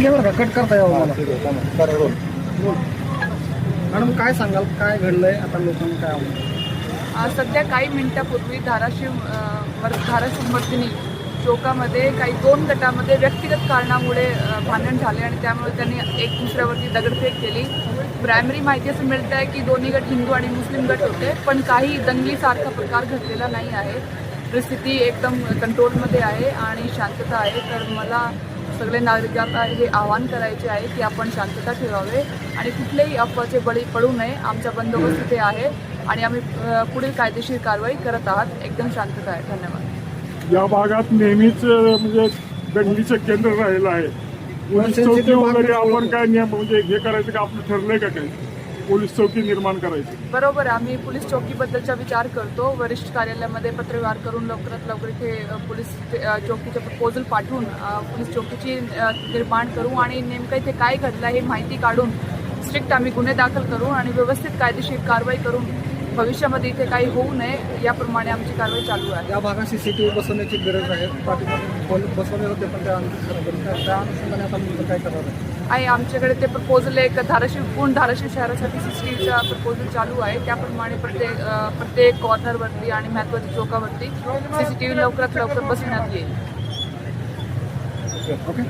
घ्या बरं का, कट करता यावं मला. मॅडम काय सांगाल, काय घडलंय आता, लोकांना काय आवडलं? सध्या काही मिनिटापूर्वी धाराशिव मर्दिनी चौकामध्ये काही 2 गटामध्ये व्यक्तिगत कारणामुळे भांडण झाले आणि त्यामुळे त्यांनी एक दुसऱ्यावरती दगडफेक केली. प्रायमरी माहिती असं मिळतं आहे की दोन्ही गट हिंदू आणि मुस्लिम गट होते, पण काही दंगलीसारखा प्रकार घडलेला नाही आहे. परिस्थिती एकदम कंट्रोलमध्ये आहे आणि शांतता आहे. तर मला सगळे नागरिकांना हे आवाहन करायचे आहे की आपण शांतता ठेवावे आणि कुठलेही अफवाचे बळी पडू नये. आमचा बंदोबस्त इथे आहे आणि आम्ही पुढील कायदेशीर कारवाई करत आहात. एकदम शांतता आहे. धन्यवाद. या भागात नेहमीच म्हणजे दंगलीचं केंद्र राहिलं आहे. पोलीस चौकी वगैरे आपण काय नियम म्हणजे हे करायचं का, आपलं ठरलंय का काही पोलीस चौकी निर्माण करायची? बरोबर, आम्ही पोलीस चौकीबद्दलचा विचार करतो. वरिष्ठ कार्यालयामध्ये पत्रव्यवहार करून लवकरात लवकर इथे पोलीस चौकीचे प्रपोजल पाठवून पोलीस चौकीची निर्माण करू आणि नेमकं इथे काय घडलं हे माहिती काढून स्ट्रिक्ट आम्ही गुन्हे दाखल करू आणि व्यवस्थित कायदेशीर कारवाई करून भविष्यामध्ये इथे काही होऊ नये याप्रमाणे आमची कारवाई चालू आहे. या भागात CCTV बसवण्याची गरज आहे. बसवले होते पण त्या अनुषंगाने आता मुलं काय करणार आहे? आमच्याकडे ते प्रपोजल एक धाराशिव शहरासाठी CCTVचा प्रपोजल चालू आहे. त्याप्रमाणे प्रत्येक कॉर्नरवरती आणि महत्त्वाच्या चौकावरती CCTV लवकरात लवकर बसवण्यात येईल. ओके.